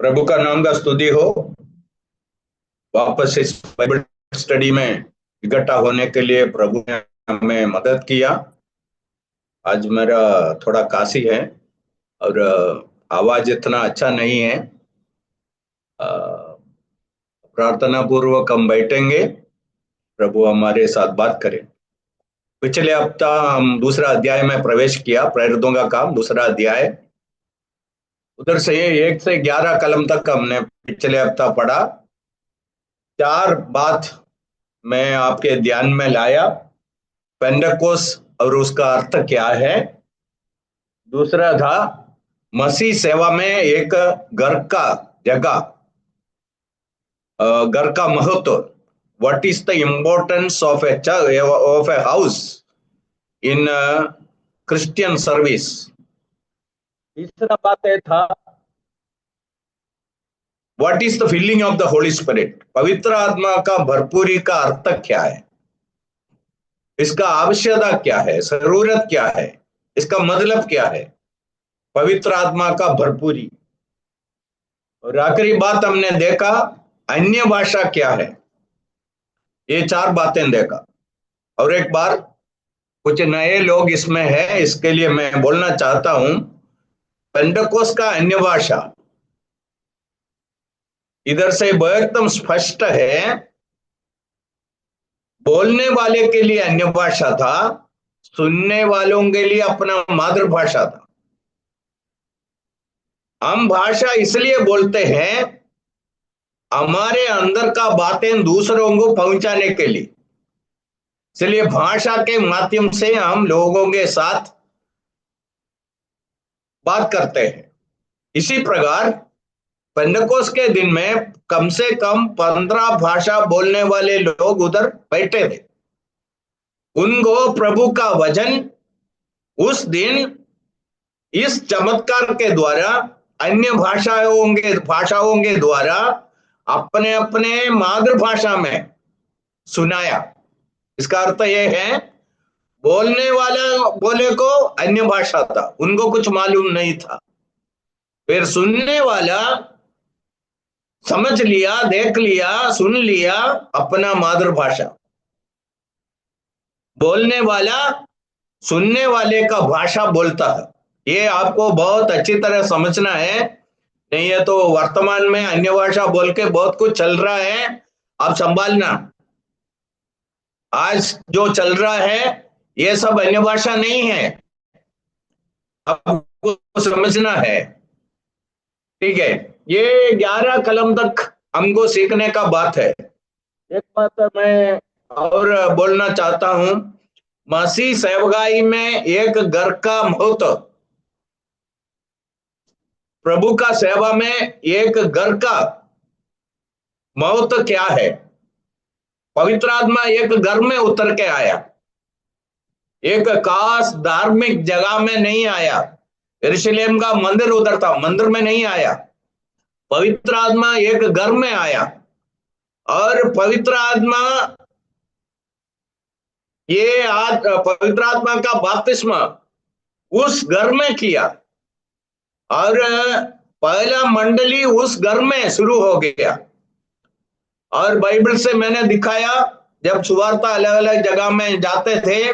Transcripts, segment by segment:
प्रभु का नाम का स्तुति हो। वापस इस बाइबल स्टडी में इकट्ठा होने के लिए प्रभु ने हमें मदद किया। आज मेरा थोड़ा काशी है और आवाज इतना अच्छा नहीं है। अ, प्रार्थना पूर्वक हम बैठेंगे, प्रभु हमारे साथ बात करें। पिछले हफ्ता हम दूसरा अध्याय में प्रवेश किया, प्रेरितों का काम दूसरा अध्याय। उधर से 1 से 11 कलम तक हमने पिछले हफ्ता पढ़ा। चार बात मैं आपके ध्यान में लाया। पेंटेकोस और उसका अर्थ क्या है। दूसरा था मसीह सेवा में एक घर का जगह, घर का महत्व। What is the importance of a house in Christian service. तीसरा बात यह था what is the feeling of the Holi spirit. पवित्र आत्मा का भरपूरी का अर्थ क्या है, इसका आवश्यकता क्या है, जरूरत क्या है, इसका मतलब क्या है, पवित्र आत्मा का भरपूरी। और आखिरी बात हमने देखा अन्य भाषा क्या है। ये चार बातें देखा। और एक बार कुछ नए लोग इसमें है, इसके लिए मैं बोलना चाहता हूं। पेंटेकोस का अन्य भाषा इधर से एकदम स्पष्ट है। बोलने वाले के लिए अन्य भाषा था, सुनने वालों के लिए अपना मातृभाषा था। हम भाषा इसलिए बोलते हैं हमारे अंदर का बातें दूसरों को पहुंचाने के लिए। इसलिए भाषा के माध्यम से हम लोगों के साथ बात करते हैं। इसी प्रकार पेंटेकोस के दिन में कम से कम 15 भाषा बोलने वाले लोग उधर बैठे थे। उनको प्रभु का वचन उस दिन इस चमत्कार के द्वारा अन्य भाषाओं के द्वारा अपने अपने मातृभाषा में सुनाया। इसका अर्थ यह है बोलने वाला बोले को अन्य भाषा था, उनको कुछ मालूम नहीं था। फिर सुनने वाला समझ लिया, देख लिया, सुन लिया अपना मातृभाषा। बोलने वाला सुनने वाले का भाषा बोलता है। ये आपको बहुत अच्छी तरह समझना है। नहीं है तो वर्तमान में अन्य भाषा बोल के बहुत कुछ चल रहा है, आप संभालना। आज जो चल रहा है ये सब अन्य भाषा नहीं है, आपको समझना है। ठीक है, ये 11 कलम तक हमको सीखने का बात है। एक बात मैं और बोलना चाहता हूं, मसीह सेवकाई में एक घर का महत्व। प्रभु का सेवा में एक घर का महत्व क्या है। पवित्र आत्मा एक घर में उतर के आया, एक खास धार्मिक जगह में नहीं आया। यरूशलेम का मंदिर उधर था, मंदिर में नहीं आया। पवित्र आत्मा एक घर में आया और पवित्र आत्मा पवित्र आत्मा का बपतिस्मा उस घर में किया और पहला मंडली उस घर में शुरू हो गया। और बाइबल से मैंने दिखाया जब सुवार्ता अलग अलग जगह में जाते थे,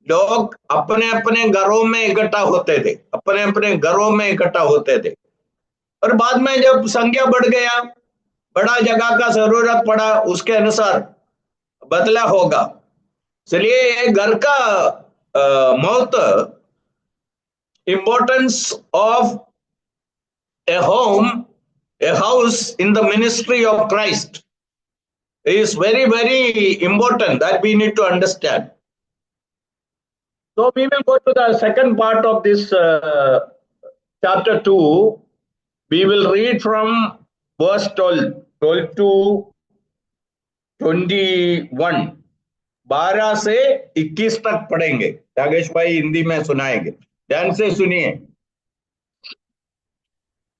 लोग अपने अपने घरों में इकट्ठा होते थे, अपने अपने घरों में इकट्ठा होते थे। और बाद में जब संख्या बढ़ गया, बड़ा जगह का जरूरत पड़ा, उसके अनुसार बदला होगा। चलिए घर का महत्व, importance of A home, a house in the ministry of Christ is very, very important that we need to understand. So we will go to the second part of this chapter 2. We will read from verse 12 to 21. 12 से 21 तक पढ़ेंगे। राकेश भाई हिंदी में सुनाएंगे, ध्यान से सुनिए।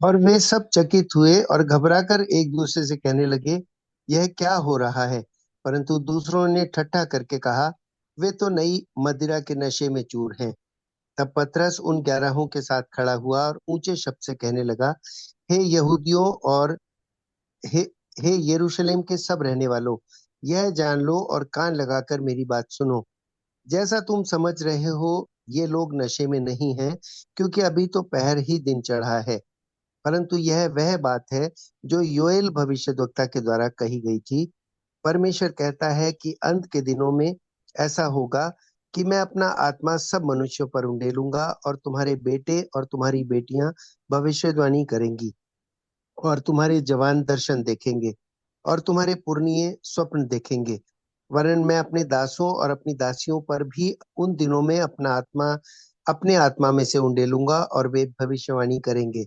और वे सब चकित हुए और घबराकर एक दूसरे से कहने लगे, यह क्या हो रहा है। परंतु दूसरों ने ठट्ठा करके कहा, वे तो नई मदिरा के नशे में चूर हैं। तब पतरस उन 11 के साथ खड़ा हुआ और ऊंचे शब्द से कहने लगा, हे यहूदियों और हे हे यरूशलेम के सब रहने वालों, यह जान लो और कान लगाकर मेरी बात सुनो। जैसा तुम समझ रहे हो, ये लोग नशे में नहीं हैं, क्योंकि अभी तो पहर ही दिन चढ़ा है। परंतु यह वह बात है जो योएल भविष्यद्वक्ता के द्वारा कही गई थी। परमेश्वर कहता है कि अंत के दिनों में ऐसा होगा कि मैं अपना आत्मा सब मनुष्यों पर उंडेलूंगा, और तुम्हारे बेटे और तुम्हारी बेटियां भविष्यवाणी करेंगी, और तुम्हारे जवान दर्शन देखेंगे, और तुम्हारे पुरनिये स्वप्न देखेंगे। वरन मैं अपने दासों और अपनी दासियों पर भी उन दिनों में अपने आत्मा में से उंडेलूंगा, और वे भविष्यवाणी करेंगे।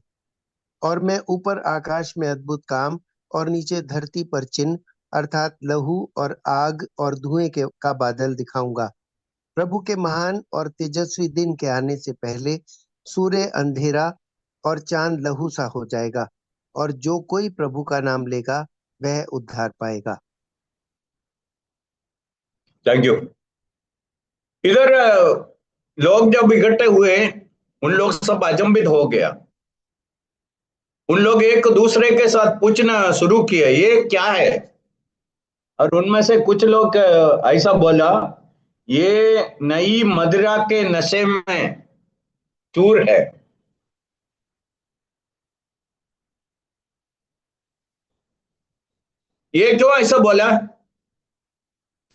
और मैं ऊपर आकाश में अद्भुत काम और नीचे धरती पर चिन्ह, अर्थात लहू और आग और धुएं के का बादल दिखाऊंगा। प्रभु के महान और तेजस्वी दिन के आने से पहले सूर्य अंधेरा और चांद लहू सा हो जाएगा, और जो कोई प्रभु का नाम लेगा वह उद्धार पाएगा। Thank you. इधर लोग जब इकट्ठे हुए, उन लोग सब अचंभित हो गया। उन लोग एक दूसरे के साथ पूछना शुरू किया, ये क्या है। और उनमें से कुछ लोग ऐसा बोला, ये नई मदिरा के नशे में चूर है। ये क्यों ऐसा बोला?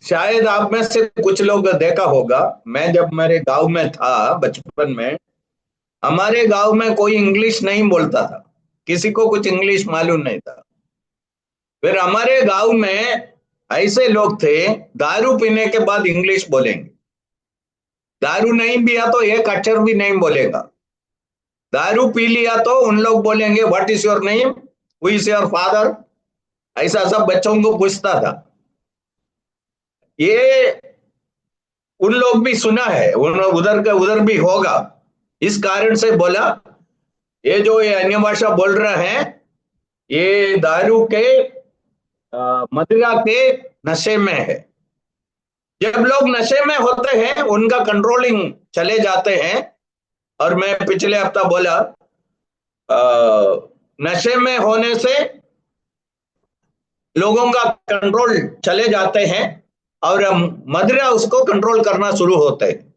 शायद आप में से कुछ लोग देखा होगा, मैं जब मेरे गांव में था बचपन में, हमारे गांव में कोई इंग्लिश नहीं बोलता था, किसी को कुछ इंग्लिश मालूम नहीं था। फिर हमारे गांव में ऐसे लोग थे, दारू पीने के बाद इंग्लिश बोलेंगे। दारू नहीं पिया तो एक अक्षर भी नहीं बोलेगा। दारू पी लिया तो उन लोग बोलेंगे, what is your name, who is your father. ऐसा सब बच्चों को पूछता था। ये उन लोग भी सुना है, उधर का उधर भी होगा। इस कारण से बोला, ये अन्य भाषा बोल रहे हैं, ये दारू के मदिरा के नशे में है। जब लोग नशे में होते हैं, उनका कंट्रोलिंग चले जाते हैं। और मैं पिछले हफ्ता बोला, नशे में होने से लोगों का कंट्रोल चले जाते हैं, और मदिरा उसको कंट्रोल करना शुरू होते हैं।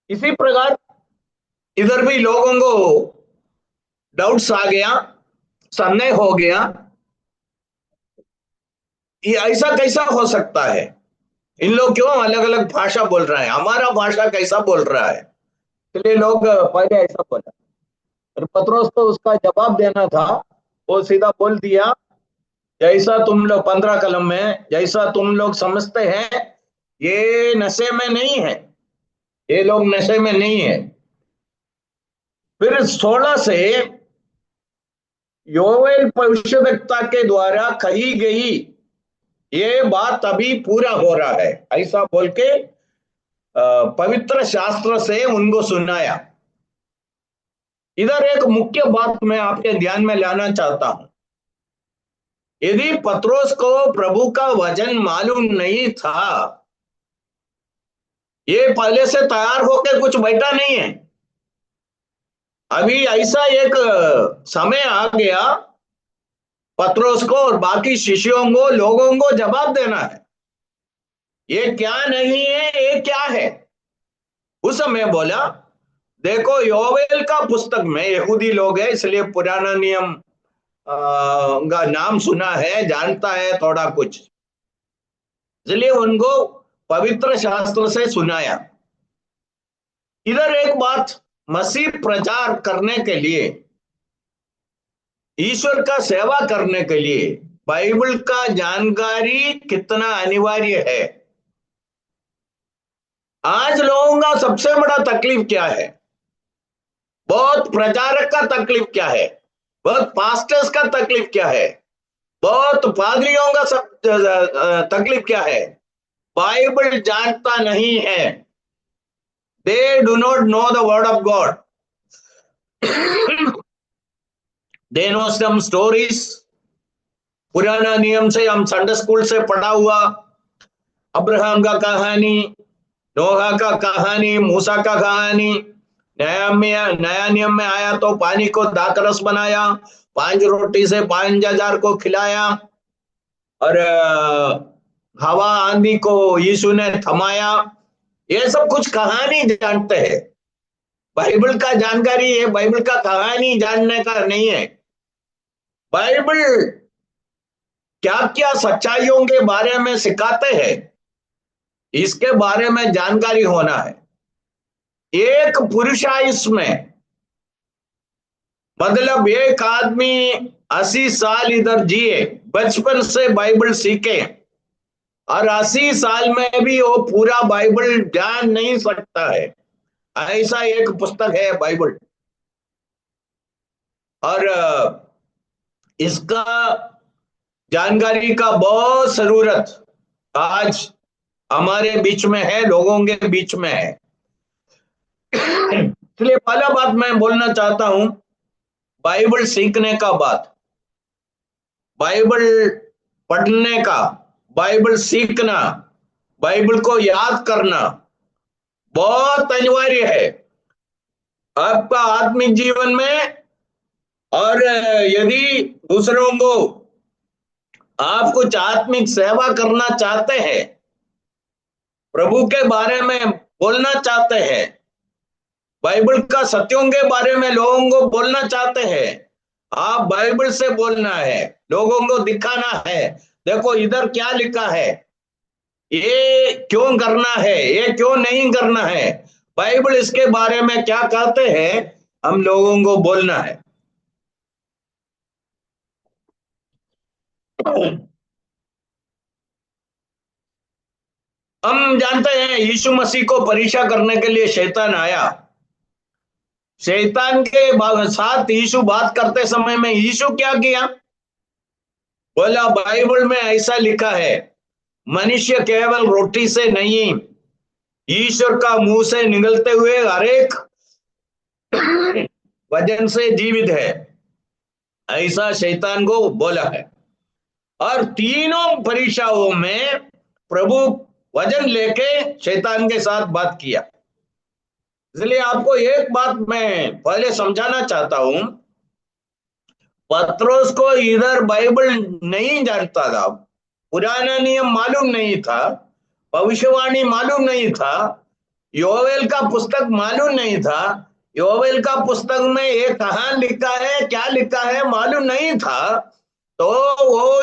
इसी प्रकार इधर भी लोगों को डाउट्स आ गया, संदेह हो गया, ये ऐसा कैसा हो सकता है, इन लोग क्यों अलग अलग भाषा बोल रहे हैं, हमारा भाषा कैसा बोल रहा है। इसलिए लोग पहले ऐसा बोला। और पतरस को उसका जवाब देना था, वो सीधा बोल दिया, जैसा तुम लोग 15 कलम में जैसा तुम लोग समझते हैं, ये नशे में नहीं है, ये लोग नशे में नहीं है। फिर 16 से योवेल भविष्यद्वक्ता के द्वारा कही गई ये बात अभी पूरा हो रहा है, ऐसा बोल के पवित्र शास्त्र से उनको सुनाया। इधर एक मुख्य बात मैं आपके ध्यान में लाना चाहता हूं। यदि पतरस को प्रभु का वचन मालूम नहीं था, ये पहले से तैयार होकर कुछ बैठा नहीं है। अभी ऐसा एक समय आ गया, पतरस को और बाकी शिष्यों को, लोगों को जवाब देना है, ये क्या नहीं है, ये क्या है। उस समय बोला, देखो योवेल का पुस्तक में, यहूदी लोग है इसलिए पुराना नियम का नाम सुना है, जानता है थोड़ा कुछ, इसलिए उनको पवित्र शास्त्र से सुनाया। इधर एक बात, मसीह प्रचार करने के लिए, ईश्वर का सेवा करने के लिए बाइबल का जानकारी कितना अनिवार्य है। आज लोगों का सबसे बड़ा तकलीफ क्या है, बहुत प्रचारक का तकलीफ क्या है, बहुत पास्टर्स का तकलीफ क्या है, बहुत पादरियों का सब तकलीफ क्या है, बाइबल जानता नहीं है। They do not know the word of God. They know some stories, पुराना नियम से हम संडे स्कूल से पढ़ा हुआ, अब्राहम का कहानी, नोहा का कहानी, मूसा का कहानी। नया नियम में आया तो पानी को दाखरस बनाया, 5 रोटी से 5,000 को खिलाया, और हवा आंधी को यीशु ने थमाया। ये सब कुछ कहानी जानते हैं। बाइबल का जानकारी है, बाइबल का कहानी जानने का नहीं है। बाइबल क्या क्या सच्चाइयों के बारे में सिखाते हैं, इसके बारे में जानकारी होना है। एक पुरुषायुष में, मतलब एक आदमी 80 साल इधर जिए, बचपन से बाइबल सीखे, और 80 साल में भी वो पूरा बाइबल जान नहीं सकता है, ऐसा एक पुस्तक है बाइबल। और इसका जानकारी का बहुत जरूरत आज हमारे बीच में है, लोगों के बीच में है। इसलिए पहला बात मैं बोलना चाहता हूं, बाइबल सीखने का बात, बाइबल पढ़ने का, बाइबल सीखना, बाइबल को याद करना बहुत अनिवार्य है आपका आत्मिक जीवन में। और यदि दूसरों को आप कुछ आत्मिक सेवा करना चाहते हैं, प्रभु के बारे में बोलना चाहते हैं, बाइबल का सत्यों के बारे में लोगों को बोलना चाहते हैं, आप बाइबल से बोलना है, लोगों को दिखाना है, देखो इधर क्या लिखा है, ये क्यों करना है, ये क्यों नहीं करना है, बाइबल इसके बारे में क्या कहते हैं, हम लोगों को बोलना है। हम जानते हैं यीशु मसीह को परीक्षा करने के लिए शैतान आया। शैतान के साथ यीशु बात करते समय में यीशु क्या किया, बोला बाइबल में ऐसा लिखा है, मनुष्य केवल रोटी से नहीं, ईश्वर का मुंह से निकलते हुए हरेक वचन से जीवित है, ऐसा शैतान को बोला है। और तीनों परीक्षाओं में प्रभु वचन लेके शैतान के साथ बात किया। इसलिए आपको एक बात मैं पहले समझाना चाहता हूं, पत्रोस को इधर बाइबल नहीं जानता था, पुराना नियम मालूम नहीं था, भविष्यवाणी मालूम नहीं था, योवेल का पुस्तक मालूम नहीं था, योवेल का पुस्तक में ये कहां लिखा है, क्या लिखा है मालूम नहीं था, तो वो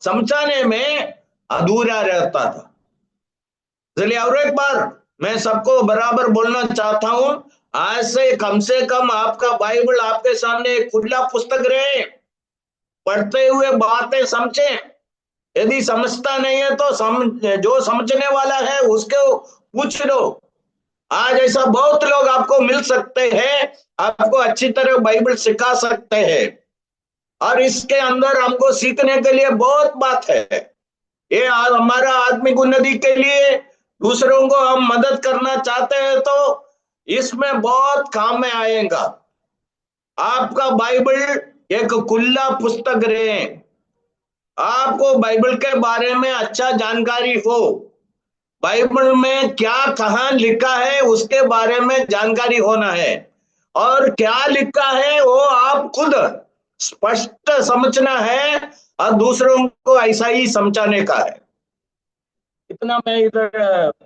समझाने में अधूरा रहता था। इसलिए और एक बार मैं सबको बराबर बोलना चाहता हूं, आज से कम आपका बाइबल आपके सामने एक खुला पुस्तक रहे, पढ़ते हुए बातें समझे, यदि समझता नहीं है तो जो समझने वाला है उसको पूछ लो। आज ऐसा बहुत लोग आपको मिल सकते हैं, आपको अच्छी तरह बाइबल सिखा सकते हैं, और इसके अंदर हमको सीखने के लिए बहुत बात है। ये हमारा आत्मिक उन्नति के लिए, दूसरों को हम मदद करना चाहते हैं तो इसमें बहुत काम में आएगा। आपका बाइबल एक खुला पुस्तक रहे, आपको बाइबल के बारे में अच्छा जानकारी हो, बाइबल में क्या कहां लिखा है उसके बारे में जानकारी होना है, और क्या लिखा है वो आप खुद स्पष्ट समझना है, और दूसरों को ऐसा ही समझाने का है। इतना मैं इधर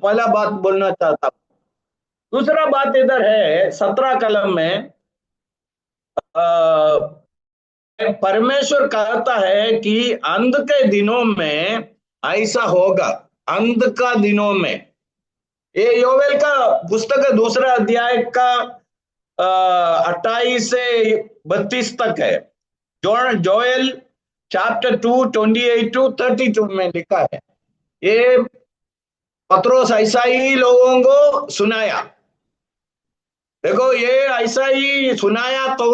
पहला बात बोलना चाहता हूं। दूसरा बात इधर है 17 कलम में, परमेश्वर कहता है कि अंत के दिनों में ऐसा होगा, अंत का दिनों में। ये योवेल का पुस्तक है, दूसरा अध्याय का 28 से 32 तक है। जोएल चैप्टर 2 28 to 32 में लिखा है। ये पत्रोस ऐसा ही लोगों को सुनाया, देखो ये ऐसा ही सुनाया तो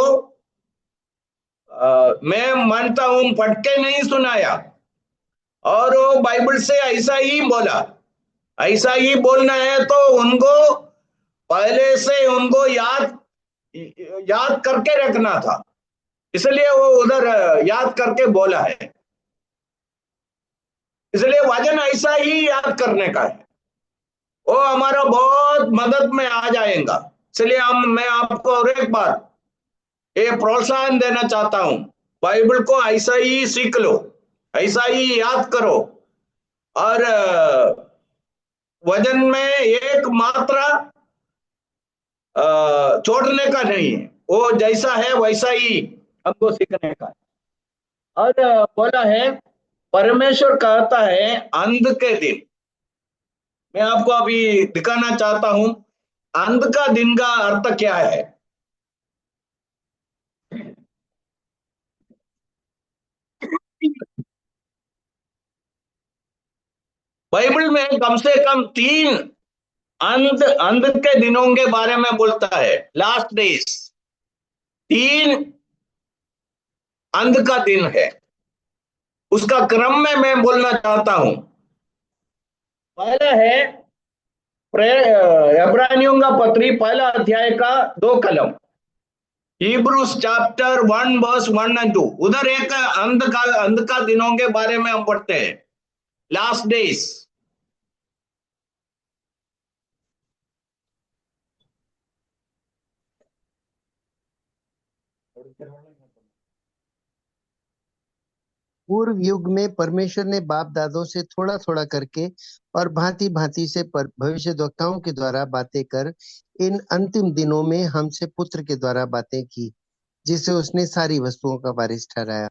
मैं मानता हूं पढ़ के नहीं सुनाया, और वो बाइबल से ऐसा ही बोला, ऐसा ही बोलना है तो उनको पहले से उनको याद करके रखना था, इसलिए वो उधर याद करके बोला है। इसलिए वचन ऐसा ही याद करने का है, वो हमारा बहुत मदद में आ जाएगा। इसलिए मैं आपको और एक बार ये प्रोत्साहन देना चाहता हूं, बाइबल को ऐसा ही सीख लो, ऐसा ही याद करो, और वजन में एक मात्रा छोड़ने का नहीं है, वो जैसा है वैसा ही हमको सीखने का है। और बोला है, परमेश्वर कहता है अंत के दिन, मैं आपको अभी दिखाना चाहता हूं अंत का दिन का अर्थ क्या है। बाइबल में कम से कम तीन अंत अंत के दिनों के बारे में बोलता है, लास्ट डेज। तीन अंत का दिन है, उसका क्रम में मैं बोलना चाहता हूं। पहला है इब्रानियों का पत्री, पहला अध्याय का 2 कलम, हिब्रूस चैप्टर 1 वर्स 1 एंड 2। उधर एक अंत का दिनों के बारे में हम पढ़ते हैं, लास्ट डेज। पूर्व युग में परमेश्वर ने बाप दादों से थोड़ा थोड़ा करके और भांति भांति से भविष्यद्वक्ताओं के द्वारा बातें कर इन अंतिम दिनों में हमसे पुत्र के द्वारा बातें की, जिसे उसने सारी वस्तुओं का वारिस ठहराया।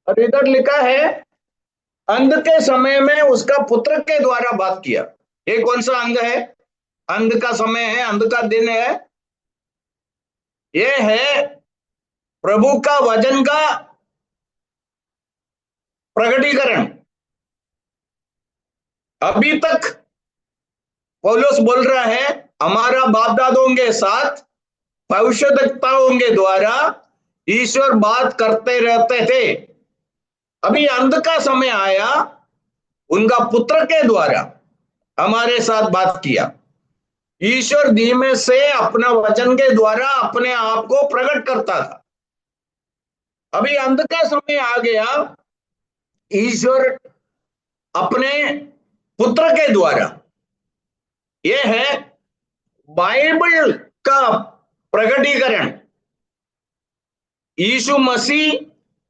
और इधर लिखा है अंत के समय में उसका पुत्र के द्वारा बात किया। ये कौन सा अंग है? अंत का समय है, अंत का दिन है। ये है प्रभु का वचन का प्रकटीकरण। अभी तक पौलुस बोल रहा है हमारा बाप दादों के साथ भविष्यद्वक्ताओं के द्वारा ईश्वर बात करते रहते थे। अभी अंत का समय आया, उनका पुत्र के द्वारा हमारे साथ बात किया। ईश्वर धीमे से अपना वचन के द्वारा अपने आप को प्रकट करता था। अभी अंत का समय आ गया, ईश्वर अपने पुत्र के द्वारा, यह है बाइबल का प्रकटीकरण। यीशु मसीह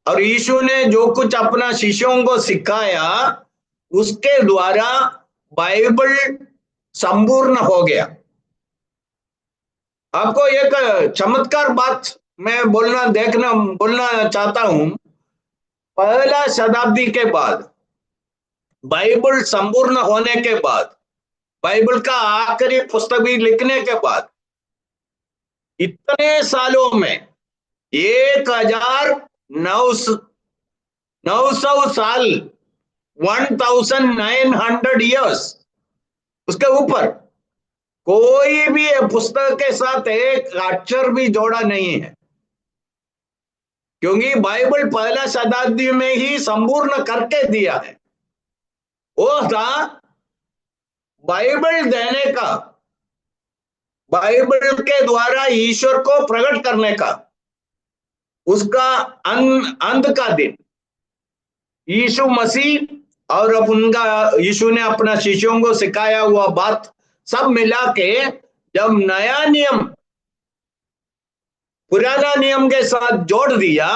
और यीशु ने जो कुछ अपना शिष्यों को सिखाया, उसके द्वारा बाइबल संपूर्ण हो गया। आपको एक चमत्कार बात मैं बोलना चाहता हूं। पहला शताब्दी के बाद, बाइबल संपूर्ण होने के बाद, बाइबल का आखिरी पुस्तक भी लिखने के बाद, इतने सालों में 1900 साल, 1900 ईयर्स, उसके ऊपर कोई भी पुस्तक के साथ एक अक्षर भी जोड़ा नहीं है, क्योंकि बाइबल पहला शताब्दी में ही संपूर्ण करके दिया है। वो था बाइबल देने का, बाइबल के द्वारा ईश्वर को प्रकट करने का, उसका अंत का दिन। यीशु मसीह और अब उनका, यीशु ने अपना शिष्यों को सिखाया हुआ बात सब मिला के जब नया नियम पुराना नियम के साथ जोड़ दिया,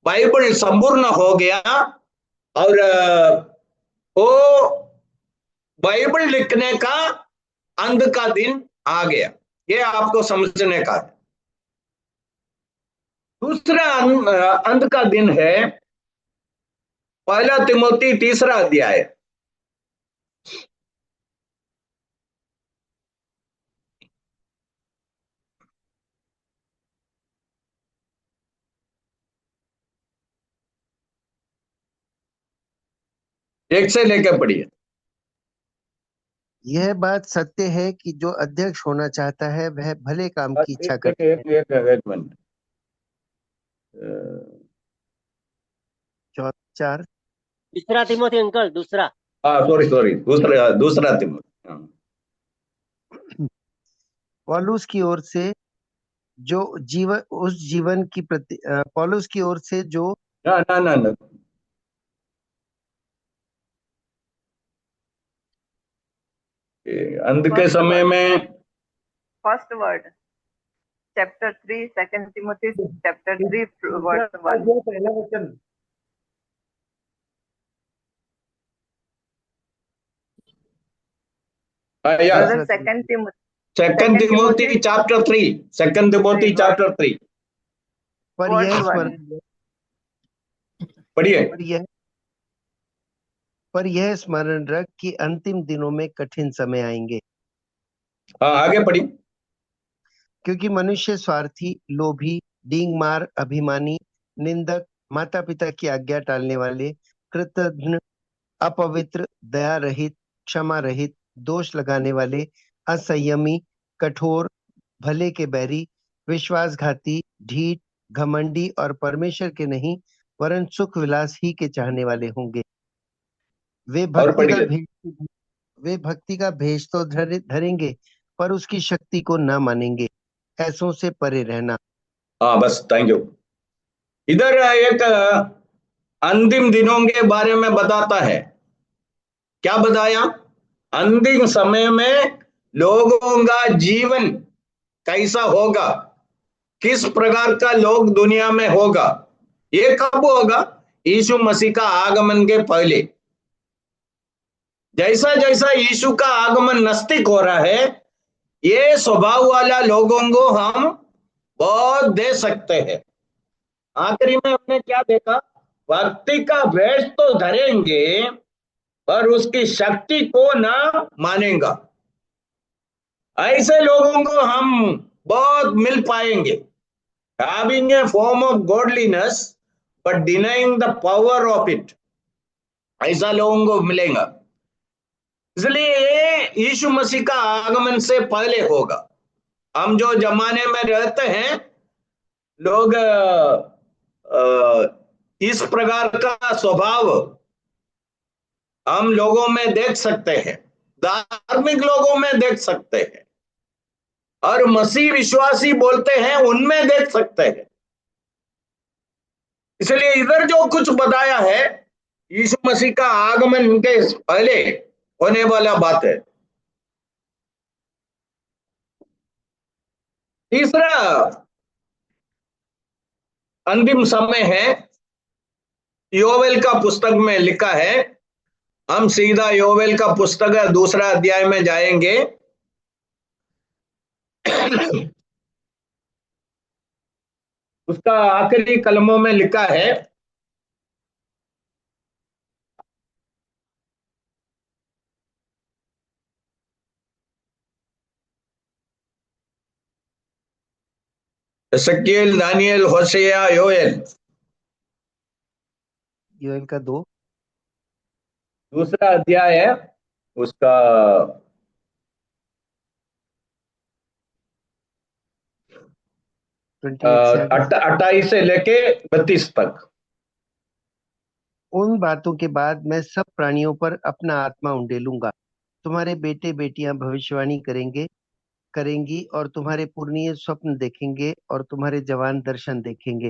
बाइबल संपूर्ण हो गया। और वो बाइबल लिखने का अंत का दिन आ गया। ये आपको समझने का है। दूसरा अंत का दिन है पहला तिमोथी 3 अध्याय। एक से लेकर पढ़िए। यह बात सत्य है कि जो अध्यक्ष होना चाहता है वह भले काम की इच्छा एक करता है। एक एक एक मिनट। 4। दूसरा तिमोथी अंकल, दूसरा। सॉरी सॉरी, दूसरा दूसरा तिमोथी। पौलुस की ओर से जो जीवन, उस जीवन की पौलुस की ओर से जो ना ना ना ना, अंत के फर्स्ट समय वर्ड में first word chapter 3 second Timothy chapter 3 verse 1 पहला वचन। या brother second Timothy second Timothy chapter 3, second Timothy chapter 3 पर वर्स यह 1 स्मरण पढ़िए। पर यह स्मरण रख कि अंतिम दिनों में कठिन समय आएंगे, हाँ, आगे पढ़िए। क्योंकि मनुष्य स्वार्थी, लोभी, डींगमार, अभिमानी, निंदक, माता पिता की आज्ञा टालने वाले, कृतघ्न, अपवित्र, दया रहित, क्षमा रहित, दोष लगाने वाले, असंयमी, कठोर, भले के बैरी, विश्वासघाती, ढीठ, घमंडी और परमेश्वर के नहीं वरन सुख विलास ही के चाहने वाले होंगे। वे और भक्ति का पढ़िए। भेष वे भक्ति का भेष तो धरेंगे, पर उसकी शक्ति को न मानेंगे। ऐसों से परे रहना। हाँ, बस, थैंक यू। इधर एक अंतिम दिनों के बारे में बताता है। क्या बताया? अंतिम समय में लोगों का जीवन कैसा होगा, किस प्रकार का लोग दुनिया में होगा, ये कब होगा? यीशु मसीह का आगमन के पहले। जैसा जैसा यीशु का आगमन नजदीक हो रहा है, ये स्वभाव वाला लोगों को हम बहुत दे सकते हैं। आखिरी में हमने क्या देखा? भक्ति का वेश तो धरेंगे, पर उसकी शक्ति को ना मानेगा। ऐसे लोगों को हम बहुत मिल पाएंगे। Having a form of godliness but denying the power of it, ऐसा लोगों को मिलेगा। इसलिए ये यीशु मसीह का आगमन से पहले होगा। हम जो जमाने में रहते हैं, लोग इस प्रकार का स्वभाव हम लोगों में देख सकते हैं, धार्मिक लोगों में देख सकते हैं, और मसीह विश्वासी बोलते हैं उनमें देख सकते हैं। इसलिए इधर जो कुछ बताया है, यीशु मसीह का आगमन के पहले होने वाला बात है। तीसरा अंतिम समय है, योवेल का पुस्तक में लिखा है। हम सीधा योवेल का पुस्तक दूसरा अध्याय में जाएंगे। उसका आखिरी कलमों में लिखा है, एसेकिएल, दानियल, होशेया, योएल। योएल का 2 दूसरा अध्याय है, उसका 28 से लेके 32 तक। उन बातों के बाद मैं सब प्राणियों पर अपना आत्मा उंडेलूंगा। तुम्हारे बेटे बेटियां भविष्यवाणी करेंगी और तुम्हारे पुरनिये स्वप्न देखेंगे और तुम्हारे जवान दर्शन देखेंगे।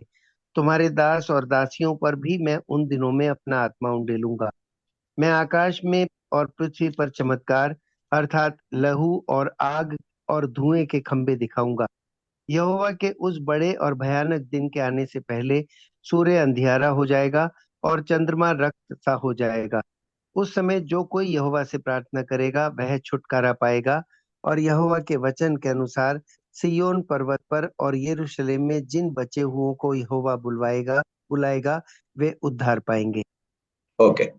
तुम्हारे दास और दासियों पर भी मैं उन दिनों में अपना आत्मा उंडेलूंगा। मैं आकाश में और पृथ्वी पर चमत्कार अर्थात लहू और आग और धुएं के खंभे दिखाऊंगा। यहोवा के उस बड़े और भयानक दिन के आने से पहले सूर्य अंधियारा हो जाएगा और चंद्रमा रक्त सा हो जाएगा। उस समय जो कोई यहोवा से प्रार्थना करेगा वह छुटकारा पाएगा, और यहोवा के वचन के अनुसार सिय्योन पर्वत पर और यरूशलेम में जिन बचे हुओं को यहोवा बुलाएगा वे उद्धार पाएंगे। ओके,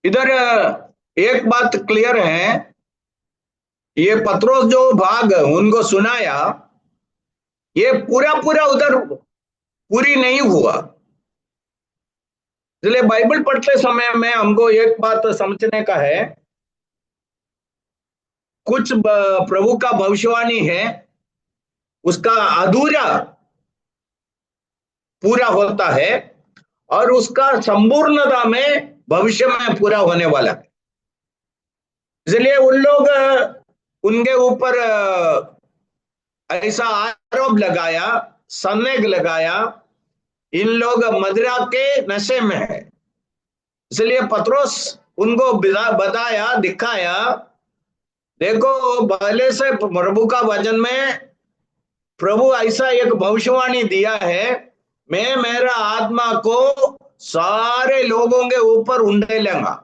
इधर एक बात क्लियर है। ये पत्रोस जो भाग उनको सुनाया, ये पूरा पूरा उधर पूरी नहीं हुआ। इसलिए बाइबल पढ़ते समय में हमको एक बात समझने का है, कुछ प्रभु का भविष्यवाणी है, उसका अधूरा पूरा होता है और उसका संपूर्णता में भविष्य में पूरा होने वाला है। इसलिए उन लोग उनके ऊपर ऐसा आरोप लगाया, संदेह लगाया, इन लोग मदिरा के नशे में है। इसलिए पत्रोस उनको बताया, दिखाया देखो, पहले से प्रभु का वचन में प्रभु ऐसा एक भविष्यवाणी दिया है, मैं मेरा आत्मा को सारे लोगों के ऊपर उंडेलूंगा।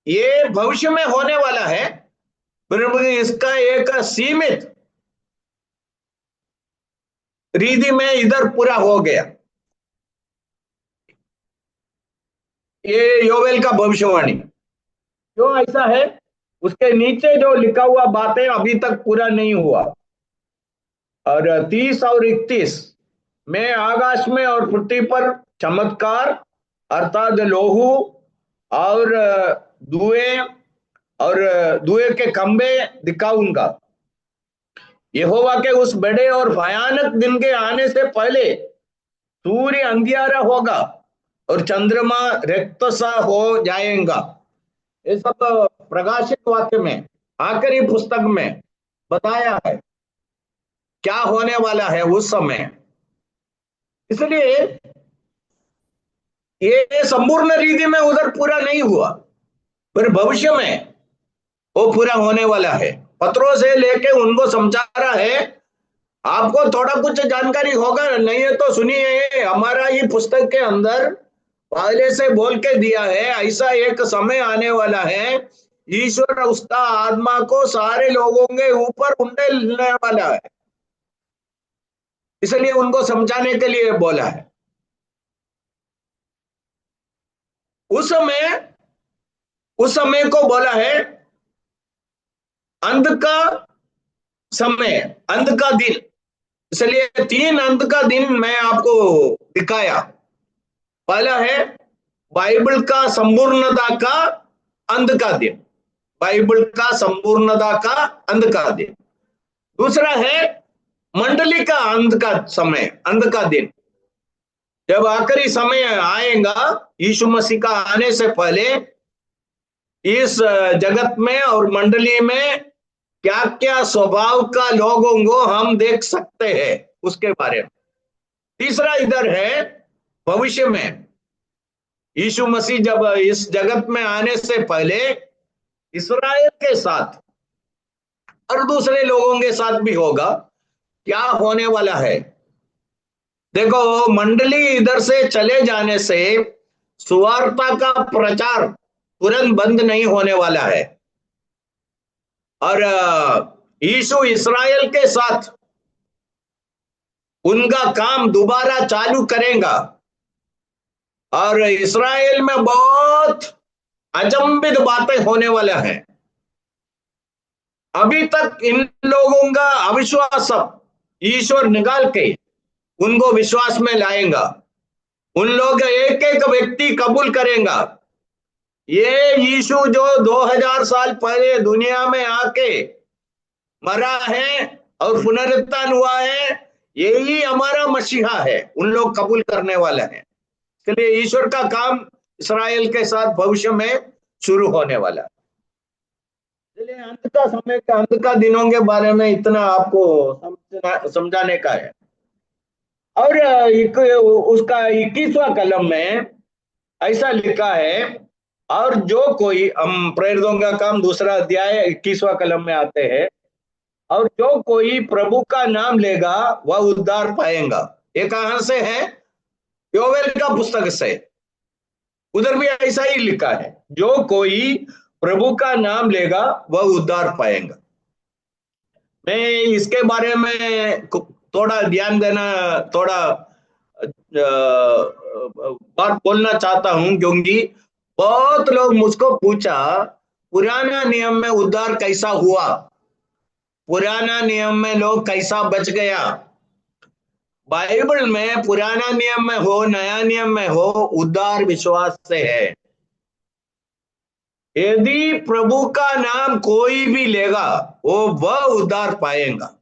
ये भविष्य में होने वाला है, प्रभु इसका एक सीमित रीति में इधर पूरा हो गया। ये योवेल का भविष्यवाणी जो ऐसा है, उसके नीचे जो लिखा हुआ बातें अभी तक पूरा नहीं हुआ। और 30 और 31 में आकाश में और पृथ्वी पर चमत्कार अर्थात लोहू और धुएं के खंबे दिखाऊंगा। यहोवा के उस बड़े और भयानक दिन के आने से पहले सूर्य अंधियारा होगा और चंद्रमा रक्त सा हो जाएगा। ये सब प्रकाशित वाक्य में आखिरी पुस्तक में बताया है क्या होने वाला है उस समय। इसलिए ये संपूर्ण रीति में उधर पूरा नहीं हुआ, पर भविष्य में वो पूरा होने वाला है। पत्रों से लेके उनको समझा रहा है। आपको थोड़ा कुछ जानकारी होगा, नहीं है तो सुनिए, हमारा ही पुस्तक के अंदर पहले से बोल के दिया है, ऐसा एक समय आने वाला है, ईश्वर उसका आत्मा को सारे लोगों के ऊपर उंडेलने वाला है। इसलिए उनको समझाने के लिए बोला है। उस समय को बोला है अंत का समय, अंत का दिन। इसलिए 3 अंत का दिन मैं आपको दिखाया। पहला है बाइबल का संपूर्णता का अंत का दिन, बाइबल का संपूर्णता का अंत का दिन। दूसरा है मंडली का अंत का समय, अंत का दिन, जब आखिरी समय आएगा यीशु मसीह का आने से पहले इस जगत में और मंडली में क्या क्या स्वभाव का लोगों को हम देख सकते हैं उसके बारे में। तीसरा इधर है भविष्य में यीशु मसीह जब इस जगत में आने से पहले इस्राएल के साथ और दूसरे लोगों के साथ भी होगा, क्या होने वाला है। देखो, मंडली इधर से चले जाने से सुवार्ता का प्रचार तुरंत बंद नहीं होने वाला है, और यीशु इस्राएल के साथ उनका काम दोबारा चालू करेगा। और इस्राएल में बहुत अचंभित बातें होने वाला है। अभी तक इन लोगों का अविश्वास ईश्वर निकाल के उनको विश्वास में लाएगा। उन लोग एक एक व्यक्ति कबूल करेगा, ये यीशु जो 2000 साल पहले दुनिया में आके मरा है और पुनरुत्थान हुआ है, यही हमारा मसीहा है। उन लोग कबूल करने वाला है। इसलिए ईश्वर का काम इस्राएल के साथ भविष्य में शुरू होने वाला है। इसलिए अंत का समय का, अंत का दिनों के बारे में इतना आपको समझाने का है। और उसका 21वां कलम में ऐसा लिखा है, और जो कोई, हम प्रेरितों का काम 2 अध्याय 21वां कलम में आते हैं, और जो कोई प्रभु का नाम लेगा वह उद्धार पाएगा। ये कहां से है? योवेल का पुस्तक से। उधर भी ऐसा ही लिखा है, जो कोई प्रभु का नाम लेगा वह उद्धार पाएगा। मैं इसके बारे में थोड़ा ध्यान देना, थोड़ा बात बोलना चाहता हूं, क्योंकि बहुत लोग मुझको पूछा पुराना नियम में उद्धार कैसा हुआ, पुराना नियम में लोग कैसा बच गया। बाइबल में पुराना नियम में हो, नया नियम में हो, उद्धार विश्वास से है। यदि प्रभु का नाम कोई भी लेगा वह उद्धार पाएगा।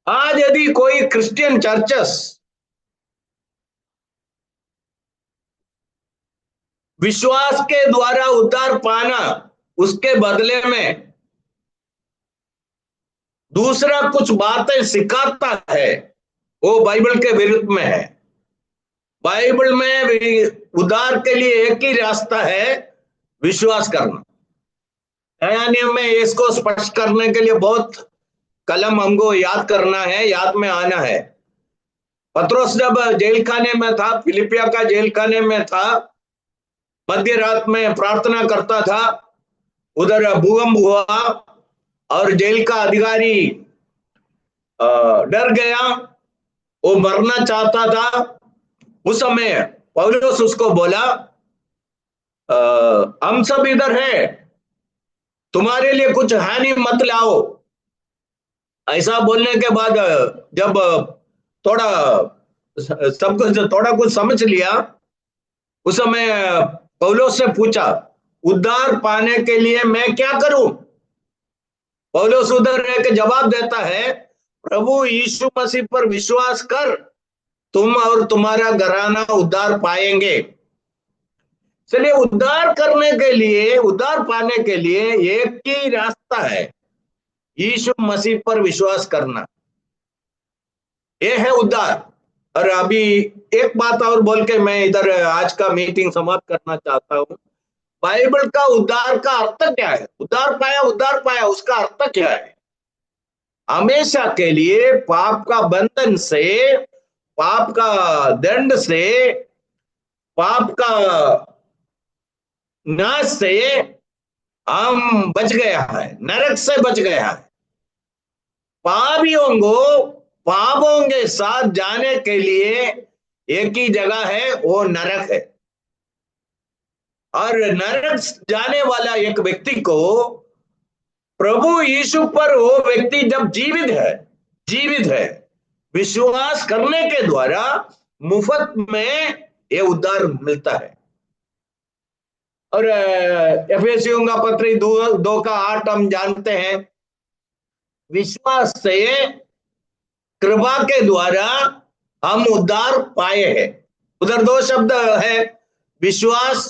आज यदि कोई क्रिश्चियन चर्चेस विश्वास के द्वारा उद्धार पाना, उसके बदले में दूसरा कुछ बातें सिखाता है, वो बाइबल के विरुद्ध में है। बाइबल में भी उद्धार के लिए एक ही रास्ता है, विश्वास करना। नया नियम में इसको स्पष्ट करने के लिए बहुत कलम हमको याद करना है, याद में आना है। पतरस जब जेल खाने में था, फिलिपिया का जेल खाने में था, मध्य रात में प्रार्थना करता था, उधर भूकंप हुआ और जेल का अधिकारी डर गया, वो मरना चाहता था। उस समय पौलुस उसको बोला, हम सब इधर है, तुम्हारे लिए कुछ हानि मत लाओ। ऐसा बोलने के बाद जब थोड़ा सब कुछ थोड़ा कुछ समझ लिया, उस समय पौलुस से पूछा, उद्धार पाने के लिए मैं क्या करूं? पौलुस उधर एक जवाब देता है, प्रभु यीशु मसीह पर विश्वास कर, तुम और तुम्हारा घराना उद्धार पाएंगे। चलिए, उद्धार करने के लिए, उद्धार पाने के लिए एक ही रास्ता है, यीशु मसीह पर विश्वास करना। यह है उद्धार। और अभी एक बात और बोल के मैं इधर आज का मीटिंग समाप्त करना चाहता हूं। बाइबल का उद्धार का अर्थ क्या है? उद्धार पाया, उसका अर्थ क्या है? हमेशा के लिए पाप का बंधन से, पाप का दंड से, पाप का नाश से हम बच गया है, नरक से बच गया है। पापों के साथ जाने के लिए एक ही जगह है, वो नरक है। और नरक जाने वाला एक व्यक्ति को प्रभु यीशु पर, वो व्यक्ति जब जीवित है, विश्वास करने के द्वारा मुफ्त में ये उद्धार मिलता है। और एफेसियों का पत्री 2:8 हम जानते हैं, विश्वास से कृपा के द्वारा हम उद्धार पाए हैं। उधर दो शब्द है, विश्वास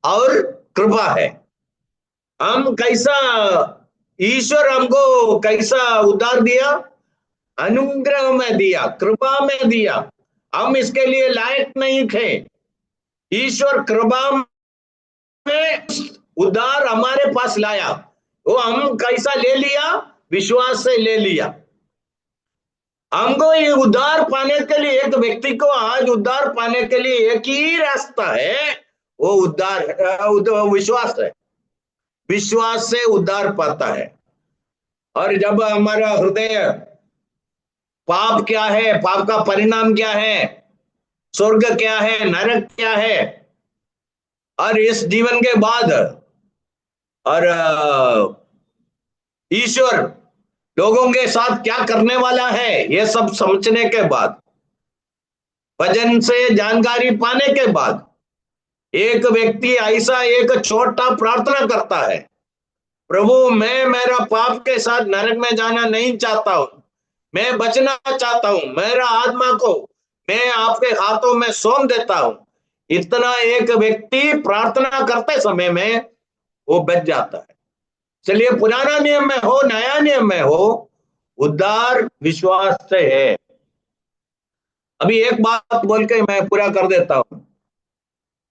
और कृपा है। हम कैसा, ईश्वर हमको कैसा उद्धार दिया? अनुग्रह में दिया, कृपा में दिया। हम इसके लिए लायक नहीं थे, ईश्वर कृपा में उद्धार हमारे पास लाया। वो हम कैसा ले लिया? विश्वास से ले लिया। हमको ये उद्धार पाने के लिए, एक व्यक्ति को आज उद्धार पाने के लिए एक ही रास्ता है, वो उद्धार विश्वास है। विश्वास से उद्धार पाता है। और जब हमारा हृदय, पाप क्या है, पाप का परिणाम क्या है, स्वर्ग क्या है, नरक क्या है, और इस जीवन के बाद और ईश्वर लोगों के साथ क्या करने वाला है, ये सब समझने के बाद, वचन से जानकारी पाने के बाद, एक व्यक्ति ऐसा एक छोटा प्रार्थना करता है, प्रभु मैं मेरा पाप के साथ नरक में जाना नहीं चाहता हूं, मैं बचना चाहता हूं, मेरा आत्मा को मैं आपके हाथों में सौंप देता हूं। इतना एक व्यक्ति प्रार्थना करते समय में वो बच जाता है। चलिए, पुराना नियम में हो, नया नियम में हो, उद्धार विश्वास से है। अभी एक बात बोल के मैं पूरा कर देता हूं।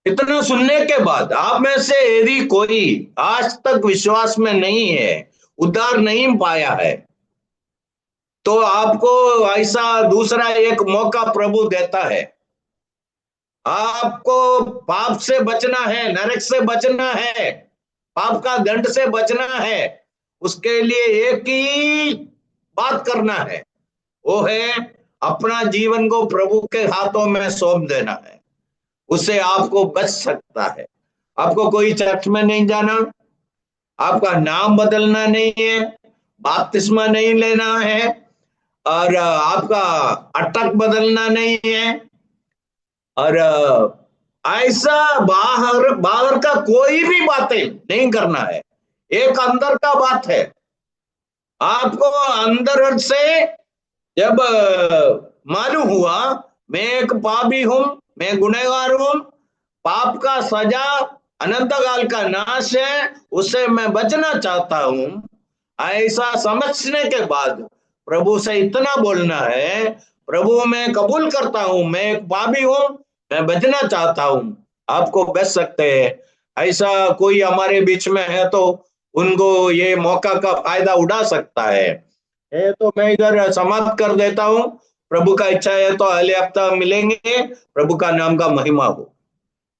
इतना सुनने के बाद आप में से यदि कोई आज तक विश्वास में नहीं है, उद्धार नहीं पाया है, तो आपको ऐसा दूसरा एक मौका प्रभु देता है। आपको पाप से बचना है, नरक से बचना है, पाप का दंड से बचना है, उसके लिए एक ही बात करना है, वो है अपना जीवन को प्रभु के हाथों में सौंप देना है। उससे आपको बच सकता है। आपको कोई चर्च में नहीं जाना, आपका नाम बदलना नहीं है, बपतिस्मा नहीं लेना है, और आपका अटक बदलना नहीं है, और ऐसा बाहर का कोई भी बातें नहीं करना है। एक अंदर का बात है। आपको अंदर से जब मालूम हुआ मैं एक पापी हूं, मैं गुनहगार हूं, पाप का सजा अनंत काल का नाश है, उससे मैं बचना चाहता हूं, ऐसा समझने के बाद प्रभु से इतना बोलना है, प्रभु मैं कबूल करता हूं, मैं एक पापी हूं, मैं बचना चाहता हूँ, आपको बच सकते हैं। ऐसा कोई हमारे बीच में है तो उनको ये मौका का फायदा उठा सकता है। तो मैं इधर समाप्त कर देता हूँ। प्रभु का इच्छा है तो अगले हफ्ता मिलेंगे। प्रभु का नाम का महिमा हो।